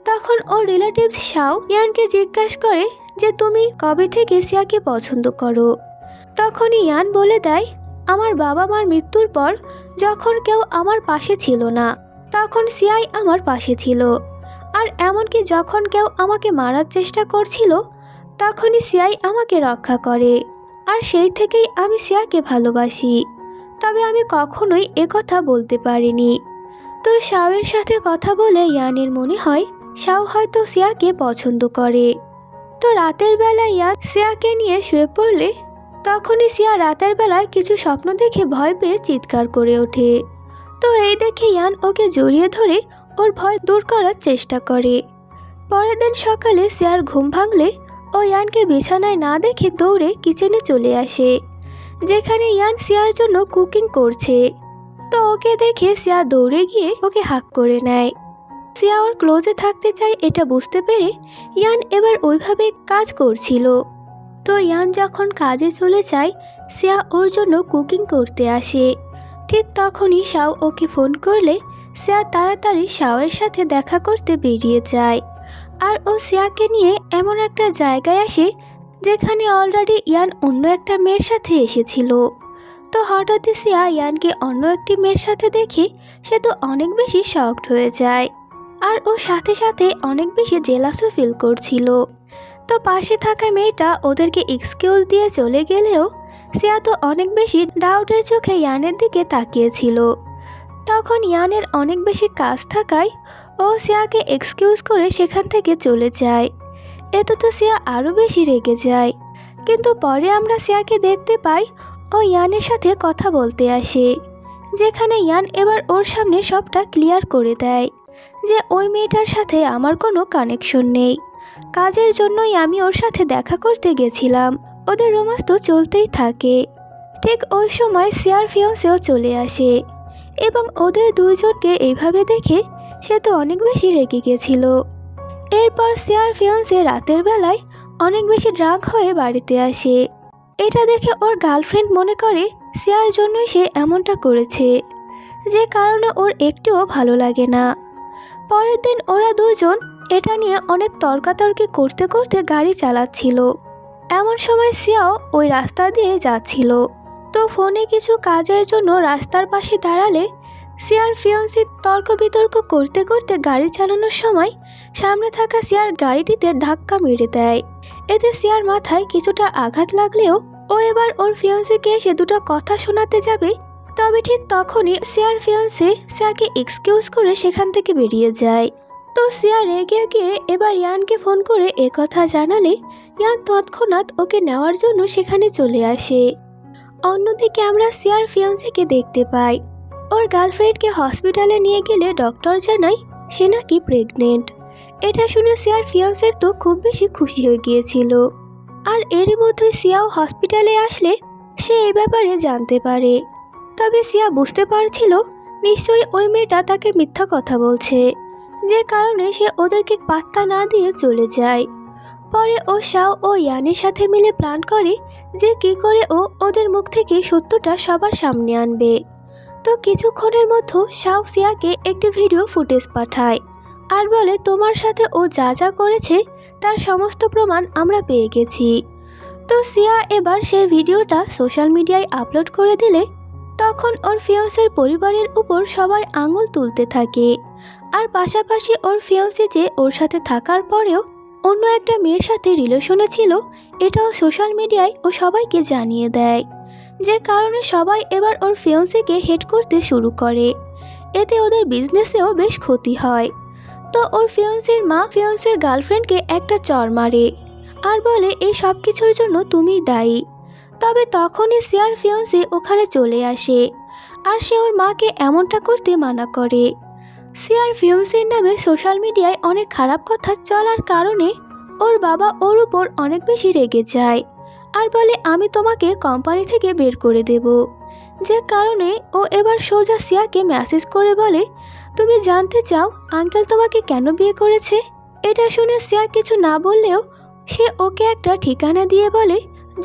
তখন ওর রিলেটিভস শাও ইয়ানকে জিজ্ঞাসা করে যে তুমি কবে থেকে সিয়াকে পছন্দ করো। তখনই ইয়ান বলে দেয়, আমার বাবা মার মৃত্যুর পর যখন কেউ আমার পাশে ছিল না তখন সিয়াই আমার পাশে ছিল, আর এমনকি যখন কেউ আমাকে মারার চেষ্টা করছিল তখনই সিয়াই আমাকে রক্ষা করে। আর সেই থেকেই আমি সিয়াকে ভালোবাসি, তবে আমি কখনোই একথা বলতে পারিনি। তো শাওয়ের সাথে কথা বলে ইয়ানের মনে হয় শাও হয়তো সিয়াকে পছন্দ করে। তো রাতের বেলা ইয়ান সিয়াকে নিয়ে শুয়ে পড়লে তখনই সিয়া রাতের বেলায় কিছু স্বপ্ন দেখে ভয় পেয়ে চিৎকার করে ওঠে। তো এই দেখে ইয়ান ওকে জড়িয়ে ধরে ওর ভয় দূর করার চেষ্টা করে। পরের দিন সকালে সিয়ার ঘুম ভাঙলে ও ইয়ানকে বিছানায় না দেখে দৌড়ে কিচেনে চলে আসে, যেখানে ইয়ান সিয়ার জন্য কুকিং করছে। তো ওকে দেখে সিয়া দৌড়ে গিয়ে ওকে হাক করে নেয়। সিয়া ওর ক্লোজে থাকতে চায় এটা বুঝতে পেরে ইয়ান এবার ওইভাবে কাজ করছিল। তো ইয়ান যখন কাজে চলে যায় সিয়া ওর জন্য কুকিং করতে আসে। ঠিক তখনই শাও ওকে ফোন করলে সিয়া তাড়াতাড়ি শাওয়ের সাথে দেখা করতে বেরিয়ে যায়। আর ও সিয়াকে নিয়ে এমন একটা জায়গায় আসে যেখানে অলরেডি ইয়ান অন্য একটা মেয়ের সাথে এসেছিল। তো হঠাৎই সিয়া ইয়ানকে অন্য একটি মেয়ের সাথে দেখে সে তো অনেক বেশি শকড হয়ে যায়, আর ও সাথে সাথে অনেক বেশি জেলাসও ফিল করছিল। তো পাশে থাকা মেয়েটা ওদেরকে এক্সকিউজ দিয়ে চলে গেলেও সিয়া তো অনেক বেশি ডাউটের চোখে ইয়ানের দিকে তাকিয়েছিল। তখন ইয়ানের অনেক বেশি কাজ থাকায় ও সিয়াকে এক্সকিউজ করে সেখান থেকে চলে যায়। এতে তো সিয়া আরও বেশি রেগে যায়, কিন্তু পরে আমরা সিয়াকে দেখতে পাই ও ইয়ানের সাথে কথা বলতে আসে। যেখানে ইয়ান এবার ওর সামনে সবটা ক্লিয়ার করে দেয় যে ওই মেয়েটার সাথে আমার কোনো কানেকশন নেই। কাজের জন্যই আমি ওর সাথে দেখা করতে গেছিলাম। ওদের রোমান্স তো চলতেই থাকে। ঠিক ওই সময় সিয়ার ফিয়ন্সেও চলে আসে এবং ওদের দুইজনকে এইভাবে দেখে সে তো অনেক বেশি রেগে গেছিল। এরপর সিয়ার ফিয়ন্সে রাতের বেলায় অনেক বেশি ড্রাঙ্ক হয়ে বাড়িতে আসে। এটা দেখে ওর গার্লফ্রেন্ড মনে করে সিয়ার জন্যই সে এমনটা করেছে, যে কারণে ওর একটুও ভালো লাগে না। পরের দিন ওরা দুজন এটা নিয়ে অনেক তর্কাতর্কি করতে করতে গাড়ি চালাচ্ছিল। এমন সময় সিয়াও ওই রাস্তা দিয়ে যাচ্ছিল। তো ফোনে কিছু কাজের জন্য রাস্তার পাশে দাঁড়ালে সিয়ার ফিয়ন্সি তর্ক বিতর্ক করতে করতে গাড়ি চালানোর সময় সামনে থাকা সিয়ার গাড়িটিতে ধাক্কা মেরে দেয়। এতে সিয়ার মাথায় কিছুটা আঘাত লাগলেও ও এবার ওর ফিয়ন্সিকে এসে দুটো কথা শোনাতে যাবে, তবে ঠিক তখনই সিয়ার ফিয়ন্সি সিয়াকে এক্সকিউজ করে সেখান থেকে বেরিয়ে যায়। তো সিয়া রেগে গিয়ে এবার ইয়ানকে ফোন করে একথা জানালে ইয়ান তৎক্ষণাৎ ওকে নেওয়ার জন্য সেখানে চলে আসে। অন্যদিকে আমরা সিয়ার ফিয়ন্সিকে দেখতে পাই ওর গার্লফ্রেন্ডকে হসপিটালে নিয়ে গেলে ডক্টর জানায় সে নাকি প্রেগনেন্ট। এটা শুনে সিয়ার ফিয়ন্সের তো খুব বেশি খুশি হয়ে গিয়েছিল। আর এরই মধ্যে সিয়াও হসপিটালে আসলে সে এই ব্যাপারে জানতে পারে। তবে সিয়া বুঝতে পারছিল নিশ্চয়ই ওই মেয়েটা তাকে মিথ্যা কথা বলছে, যে কারণে সে ওদেরকে পাত্তা না দিয়ে চলে যায়। পরে ও শাও ও ইয়ানের সাথে মিলে প্ল্যান করে যে কী করে ও ওদের মুখ থেকে সত্যটা সবার সামনে আনবে। তো কিছুক্ষণের মধ্যে শাও সিয়াকে একটি ভিডিও ফুটেজ পাঠায় আর বলে তোমার সাথে ও যা যা করেছে তার সমস্ত প্রমাণ আমরা পেয়ে গেছি। তো সিয়া এবার সেই ভিডিওটা সোশ্যাল মিডিয়ায় আপলোড করে দিলে তখন ওর ফিয়ন্সের পরিবারের উপর সবাই আঙুল তুলতে থাকে। আর পাশাপাশি ওর ফিয়ন্সে যে ওর সাথে থাকার পরেও অন্য একটা মেয়ের সাথে রিলেশনে ছিল এটাও সোশ্যাল মিডিয়ায় ও সবাইকে জানিয়ে দেয়, যে কারণে সবাই এবার ওর ফিয়ন্সেকে হেট করতে শুরু করে। এতে ওদের বিজনেসেও বেশ ক্ষতি হয়। তো ওর ফিয়ন্সের মা ফিয়ন্সের গার্লফ্রেন্ডকে একটা চড় মারে আর বলে এই সব কিছুর জন্য তুমিই দায়ী। তবে তখনই সিয়ার ফিয়ন্সে ওখানে চলে আসে আর সে ওর মাকে এমনটা করতে মানা করে। সিয়ার ফিয়ন্সের নামে সোশ্যাল মিডিয়ায় অনেক খারাপ কথা চলার কারণে ওর বাবা ওর উপর অনেক বেশি রেগে যায় আর বলে আমি তোমাকে কোম্পানি থেকে বের করে দেব। যে কারণে ও এবার সোজা সিয়াকে মেসেজ করে বলে তুমি জানতে চাও আঙ্কেল তোমাকে কেন বিয়ে করেছে? এটা শুনে সিয়া কিছু না বললেও সে ওকে একটা ঠিকানা দিয়ে বলে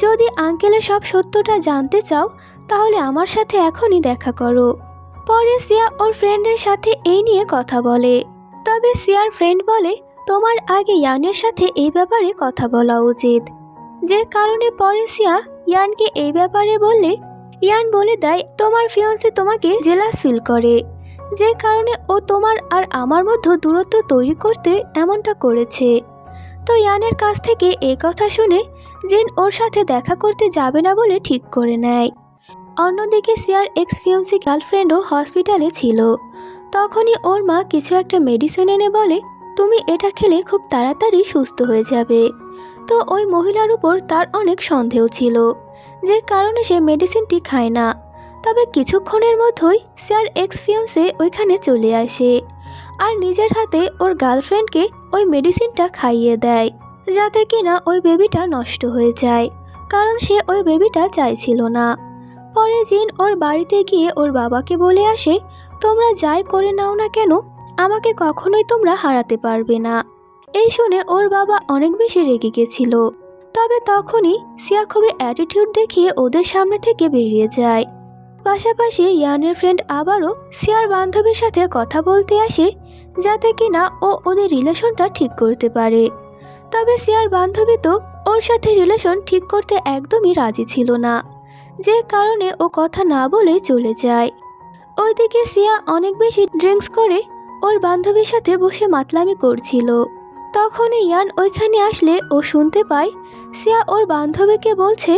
যদি আঙ্কেলের সব সত্যটা জানতে চাও তাহলে আমার সাথে এখনই দেখা করো। পরে সিয়া ওর ফ্রেন্ডের সাথে এই নিয়ে কথা বলে। তবে সিয়ার ফ্রেন্ড বলে তোমার আগে ইয়ানের সাথে এই ব্যাপারে কথা বলা উচিত। যে কারণে পরে সিয়া ইয়ানকে এই ব্যাপারে বললে ইয়ান বলে দেয় তোমার ফিয়ন্সে তোমাকে জেলাস ফিল করে, যে কারণে ও তোমার আর আমার মধ্যে দূরত্ব তৈরি করতে এমনটা করেছে। তো ইয়ানের কাছ থেকে এই কথা শুনে জিন ওর সাথে দেখা করতে যাবে না বলে ঠিক করে নেয়। অন্যদিকে সিয়ার এক্স ফিয়ন্সি গার্লফ্রেন্ডও হসপিটালে ছিল। তখনই ওর মা কিছু একটা মেডিসিন এনে বলে তুমি এটা খেলে খুব তাড়াতাড়ি সুস্থ হয়ে যাবে। তো ওই মহিলার উপর তার অনেক সন্দেহ ছিল, যে কারণে সে মেডিসিনটি খায় না। তবে কিছুক্ষণের মধ্যেই সিয়ার এক্স ফিয়ন্সে ওইখানে চলে আসে আর নিজের হাতে ওর গার্লফ্রেন্ডকে ওই মেডিসিনটা খাইয়ে দেয়, যাতে কিনা ওই বেবিটা নষ্ট হয়ে যায়, কারণ সে ওই বেবিটা চাইছিল না। পরে জিন ওর বাড়িতে গিয়ে ওর বাবাকে বলে আসে তোমরা যাই করে নাও না কেন আমাকে কখনোই তোমরা হারাতে পারবে না। এই শুনে ওর বাবা অনেক বেশি রেগে গেছিল। তবে তখনই সিয়া খুবই অ্যাটিটিউড দেখিয়ে ওদের সামনে থেকে বেরিয়ে যায়। পাশাপাশি ইয়ানের ফ্রেন্ড আবারও সিয়ার বান্ধবীর সাথে কথা বলতে আসে, যাতে কিনা ও ওদের রিলেশনটা ঠিক করতে পারে। তবে সিয়ার বান্ধবী তো ওর সাথে রিলেশন ঠিক করতে একদমই রাজি ছিল না, যে কারণে ও কথা না বলে চলে যায়। ওইদিকে সিয়া অনেক বেশি ড্রিঙ্কস করে ওর বান্ধবীর সাথে বসে মাতলামি করছিল। তখনই ইয়ান ওইখানে আসলে ও শুনতে পায় সিয়া ওর বান্ধবীকে বলছে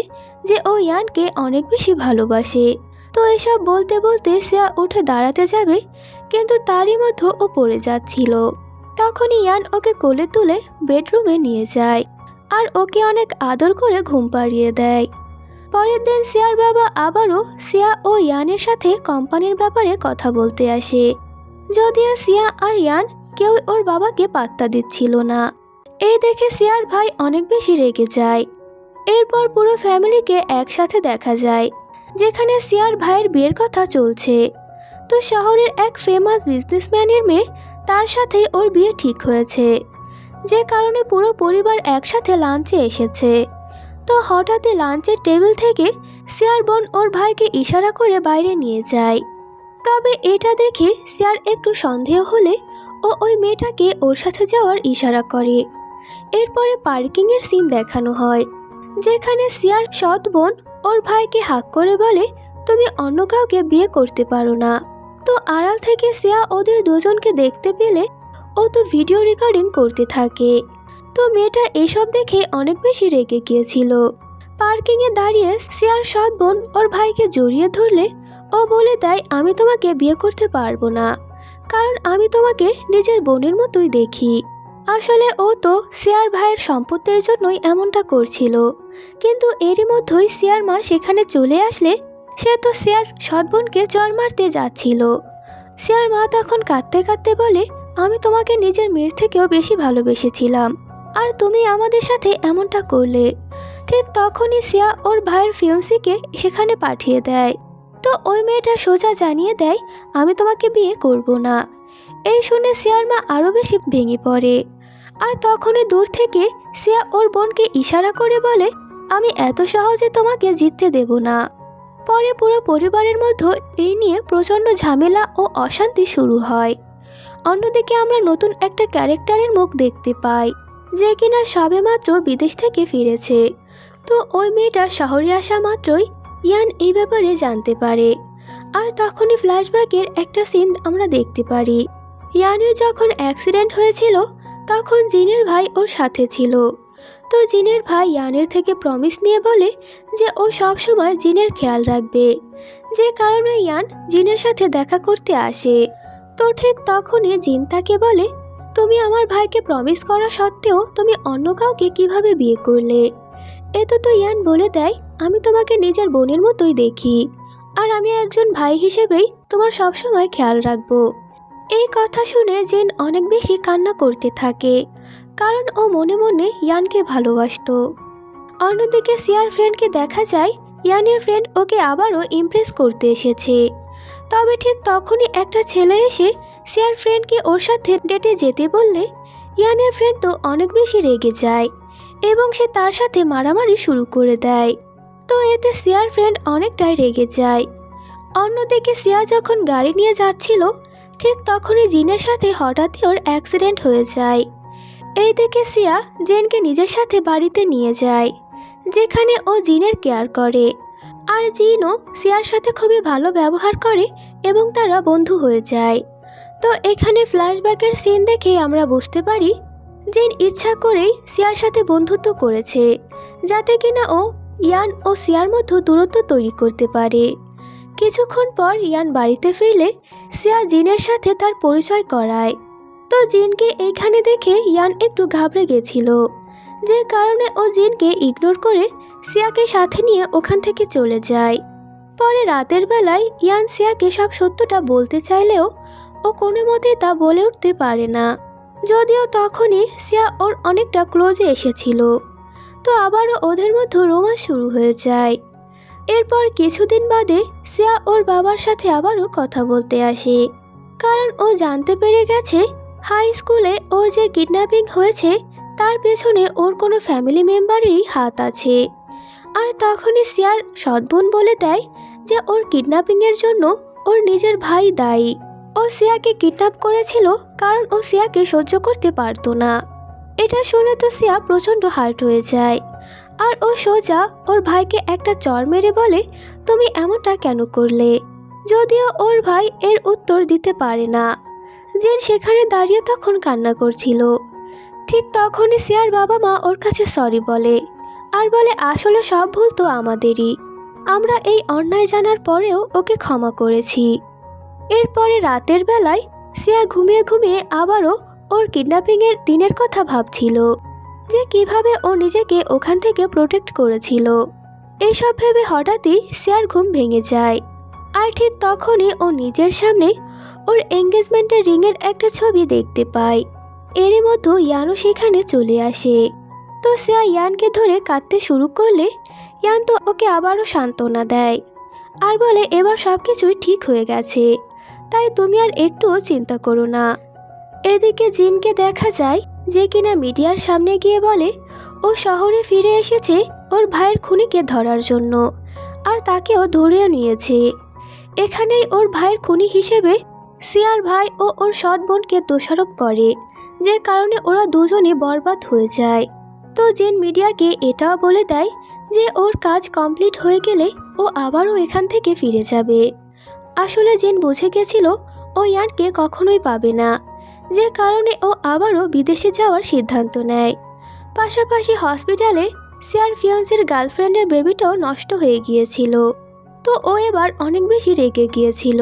যে ও ইয়ানকে অনেক বেশি ভালোবাসে। তো এসব বলতে বলতে সিয়া উঠে দাঁড়াতে যাবে, কিন্তু তারই মধ্যে ও পড়ে যাচ্ছিল। তখনই ইয়ান ওকে কোলে তুলে বেডরুমে নিয়ে যায় আর ওকে অনেক আদর করে ঘুম পাড়িয়ে দেয়। পরের দিন সিয়ার বাবা আবারও সিয়া ও ইয়ানের সাথে কোম্পানির ব্যাপারে কথা বলতে আসে। যদিও সিয়া আর ইয়ান কেউ ওর বাবাকে পাত্তা দিচ্ছিল না। এই দেখে সিয়ার ভাই অনেক বেশি রেগে যায়। এরপর পুরো ফ্যামিলিকে একসাথে দেখা যায়, যেখানে সিয়ার ভাইয়ের বিয়ের কথা চলছে। তো শহরের এক ফেমাস বিজনেসম্যানের মেয়ে, তার সাথেই ওর বিয়ে ঠিক হয়েছে, যে কারণে পুরো পরিবার একসাথে লাঞ্চে এসেছে। তো হঠাৎই লাঞ্চের টেবিল থেকে সিয়ার বোন ওর ভাইকে ইশারা করে বাইরে নিয়ে যায়। তবে এটা দেখে সিয়ার একটু সন্দেহ হলে ও ওই মেয়েটাকে ওর সাথে যাওয়ার ইশারা করে। এরপরে পার্কিংয়ের সিন দেখানো হয়, যেখানে সিয়ার সৎ বোন ওর ভাইকে হাঁক করে বলে, তুমি অন্য কাউকে বিয়ে করতে পারো না। তো আড়াল থেকে সিয়া ওদের দুজনকে দেখতে পেলে ও তো ভিডিও রেকর্ডিং করতে থাকে। তো মেয়েটা এসব দেখে অনেক বেশি রেগে গিয়েছিল। পার্কিংয়ে দাঁড়িয়ে সিয়ার সৎ বোন ওর ভাইকে জড়িয়ে ধরলে ও বলে দেয়, আমি তোমাকে বিয়ে করতে পারবো না, কারণ আমি তোমাকে নিজের বোনের মতোই দেখি। আসলে ও তো সিয়ার ভাইয়ের সম্পত্তির জন্যই এমনটা করছিল, কিন্তু এরই মধ্যেই সিয়ার মা সেখানে চলে আসলে সে তো সিয়ার সৎ বোনকে চড় মারতে যাচ্ছিল। সিয়ার মা তখন কাঁদতে কাঁদতে বলে, আমি তোমাকে নিজের মেয়ের থেকেও বেশি ভালোবেসেছিলাম, আর তুমি আমাদের সাথে এমনটা করলে। ঠিক তখনই সিয়া ওর ভাইয়ের ফিয়ন্সিকে সেখানে পাঠিয়ে দেয়। তো ওই মেয়েটা সোজা জানিয়ে দেয়, আমি তোমাকে বিয়ে করব না। এই শুনে সিয়ার মা আরও বেশি ভেঙে পড়ে। আর তখনই দূর থেকে সিয়া ওর বোনকে ইশারা করে বলে, আমি এত সহজে তোমাকে জিততে দেব না। পরে পুরো পরিবারের মধ্যে এই নিয়ে প্রচণ্ড ঝামেলা ও অশান্তি শুরু হয়। অন্যদিকে আমরা নতুন একটা ক্যারেক্টারের মুখ দেখতে পাই, যে কিনা সবেমাত্র বিদেশ থেকে ফিরেছে। তো ওই মেয়েটা শহরে আসা মাত্রই ইয়ান এই ব্যাপারে জানতে পারে। আর তখনই ফ্ল্যাশব্যাকের একটা সিন আমরা দেখতে পারি। ইয়ানের যখন অ্যাক্সিডেন্ট হয়েছিল তখন জিনের ভাই ওর সাথে ছিল। তো জিনের ভাই ইয়ানের থেকে প্রমিস নিয়ে বলে যে ও সবসময় জিনের খেয়াল রাখবে, যে কারণে ইয়ান জিনের সাথে দেখা করতে আসে। তো ঠিক তখনই জিন তাকে বলে, তুমি আমার ভাইকে প্রমিস করা সত্ত্বেও তুমি অন্য কাউকে কিভাবে বিয়ে করলে? এতে তো ইয়ান বলে দেয়, আমি তোমাকে নিজের বোনের মতোই দেখি, আর আমি একজন ভাই হিসেবেই তোমার সবসময় খেয়াল রাখবো। এই কথা শুনে জিন অনেক বেশি কান্না করতে থাকে, কারণ ও মনে মনে ইয়ানকে ভালোবাসতো। অন্যদিকে সিয়ার ফ্রেন্ডকে দেখা যায় ইয়ানের ফ্রেন্ড ওকে আবারও ইমপ্রেস করতে এসেছে। তবে ঠিক তখনই একটা ছেলে এসে সিয়ার ফ্রেন্ডকে ওর সাথে ডেটে যেতে বললে ইয়ানের ফ্রেন্ড তো অনেক বেশি রেগে যায় এবং সে তার সাথে মারামারি শুরু করে দেয়। তো এতে সিয়ার ফ্রেন্ড অনেকটাই রেগে যায়। অন্যদিকে সিয়া যখন গাড়ি নিয়ে যাচ্ছিল ঠিক তখনই জিনের সাথে হঠাৎই ওর অ্যাক্সিডেন্ট হয়ে যায়। এই দেখে সিয়া জিনকে নিজের সাথে বাড়িতে নিয়ে যায়, যেখানে ও জিনের কেয়ার করে। আর জিনও সিয়ার সাথে খুবই ভালো ব্যবহার করে এবং তারা বন্ধু হয়ে যায়। তো এখানে ফ্ল্যাশব্যাকের সিন দেখে আমরা বুঝতে পারি জিন ইচ্ছা করেই সিয়ার সাথে বন্ধুত্ব করেছে, যাতে কিনা ও ইয়ান ও সিয়ার মধ্যে দূরত্ব তৈরি করতে পারে। কিছুক্ষণ পর ইয়ান বাড়িতে ফিরলে সিয়া জিনের সাথে তার পরিচয় করায়। তো জিনকে এইখানে দেখে ইয়ান একটু ঘাবড়ে গেছিল, যে কারণে ও জিনকে ইগনোর করে সিয়াকে সাথে নিয়ে ওখান থেকে চলে যায়। পরে রাতের বেলায় ইয়ান সিয়াকে সব সত্যটা বলতে চাইলেও ও কোনো মতেই তা বলে উঠতে পারে না, যদিও তখনই সিয়া ওর অনেকটা ক্লোজে এসেছিল। তো আবারও ওদের মধ্যে রোমান্স শুরু হয়ে যায়। এরপর কিছুদিন বাদে সিয়া ওর বাবার সাথে আবারও কথা বলতে আসে, কারণ ও জানতে পেরে গেছে হাই স্কুলে ওর যে কিডন্যাপিং হয়েছে তার পেছনে ওর কোনো ফ্যামিলি মেম্বারেরই হাত আছে। আর তখনই সিয়ার সৎবোন বলে দেয় যে ওর কিডন্যাপিংয়ের জন্য ওর নিজের ভাই দায়ী। ও সিয়াকে কিডন্যাপ করেছিল কারণ ও সিয়াকে সহ্য করতে পারতো না। এটা শুনে তো সিয়া প্রচণ্ড হার্ট হয়ে যায়, আর ও সোজা ওর ভাইকে একটা চড় মেরে বলে, তুমি এমনটা কেন করলে? যদিও ওর ভাই এর উত্তর দিতে পারে না। জিন সেখানে দাঁড়িয়ে তখন কান্না করছিল। ঠিক তখনই সিয়ার বাবা মা ওর কাছে সরি বলে, আর বলে আসলে সব ভুল তো আমাদেরই, আমরা এই অন্যায় জানার পরেও ওকে ক্ষমা করেছি। এরপরে রাতের বেলায় সিয়া ঘুমিয়ে ঘুমিয়ে আবারও ওর কিডন্যাপিংয়ের দিনের কথা ভাবছিল, যে কিভাবে ও নিজেকে ওখান থেকে প্রোটেক্ট করেছিল। এইসব ভেবে হঠাৎই সিয়ার ঘুম ভেঙে যায়। আর ঠিক তখনই ও নিজের সামনে ওর এঙ্গেজমেন্টের রিংয়ের একটা ছবি দেখতে পায়। এরই মতো ইয়ানও সেখানে চলে আসে। তো সিয়া ইয়ানকে ধরে কাঁদতে শুরু করলে ইয়ান তো ওকে আবারও সান্ত্বনা দেয় আর বলে এবার সব কিছুই ঠিক হয়ে গেছে, তাই তুমি আর একটুও চিন্তা করো না। এদিকে জিনকে দেখা যায় যে কিনা মিডিয়ার সামনে গিয়ে বলে ও শহরে ফিরে এসেছে ওর ভাইয়ের খুনিকে ধরার জন্য, আর তাকেও ধরেও নিয়েছে। এখানেই ওর ভাইয়ের খুনি হিসেবে সিয়ার ভাই ও ওর সৎ বোনকে দোষারোপ করে, যে কারণে ওরা দুজনে বরবাদ হয়ে যায়। তো জিন মিডিয়াকে এটাও বলে দেয় যে ওর কাজ কমপ্লিট হয়ে গেলে ও আবারও এখান থেকে ফিরে যাবে। আসলে জিন বুঝে গেছিল ও ইয়ানকে কখনোই পাবে না, যে কারণে ও আবারও বিদেশে যাওয়ার সিদ্ধান্ত নেয়। পাশাপাশি হসপিটালে সিয়ার ফিয়ান্সের গার্লফ্রেন্ডের বেবিটাও নষ্ট হয়ে গিয়েছিল। তো ও এবার অনেক বেশি রেগে গিয়েছিল,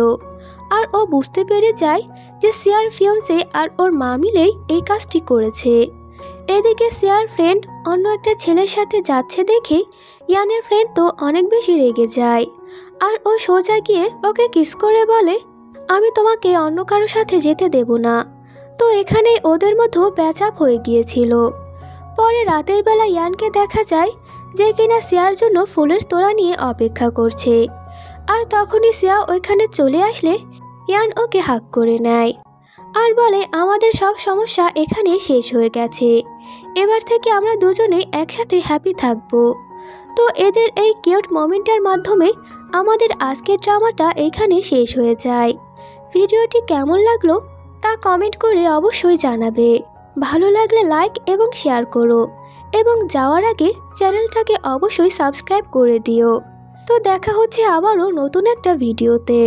আর ও বুঝতে পেরে যায় যে সিয়ার ফিয়ান্সে আর ওর মা মিলেই এই কাজটি করেছে। এদিকে সিয়ার ফ্রেন্ড অন্য একটা ছেলের সাথে যাচ্ছে দেখে ইয়ানের ফ্রেন্ড তো অনেক বেশি রেগে যায়, আর ও সোজা গিয়ে ওকে কিস করে বলে আমি তোমাকে অন্য কারোর সাথে যেতে দেব না। তো এখানে ওদের মধ্যে প্যাচআপ হয়ে গিয়েছিল। পরে রাতের বেলা ইয়ানকে দেখা যায় যে কিনা সিয়ার জন্য ফুলের তোড়া নিয়ে অপেক্ষা করছে, আর তখনই সিয়া ওইখানে চলে আসলে ইয়ান ওকে হাক করে নেয় আর বলে আমাদের সব সমস্যা এখানে শেষ হয়ে গেছে, এবার থেকে আমরা দুজনেই একসাথে হ্যাপি থাকবো। তো এদের এই কিউট মোমেন্টের মাধ্যমে আমাদের আজকের ড্রামাটা এখানে শেষ হয়ে যায়। ভিডিওটি কেমন লাগলো তা কমেন্ট করে অবশ্যই জানাবে। ভালো লাগলে লাইক এবং শেয়ার করো, এবং যাওয়ার আগে চ্যানেলটাকে অবশ্যই সাবস্ক্রাইব করে দিও। তো দেখা হচ্ছে আবারও নতুন একটা ভিডিওতে।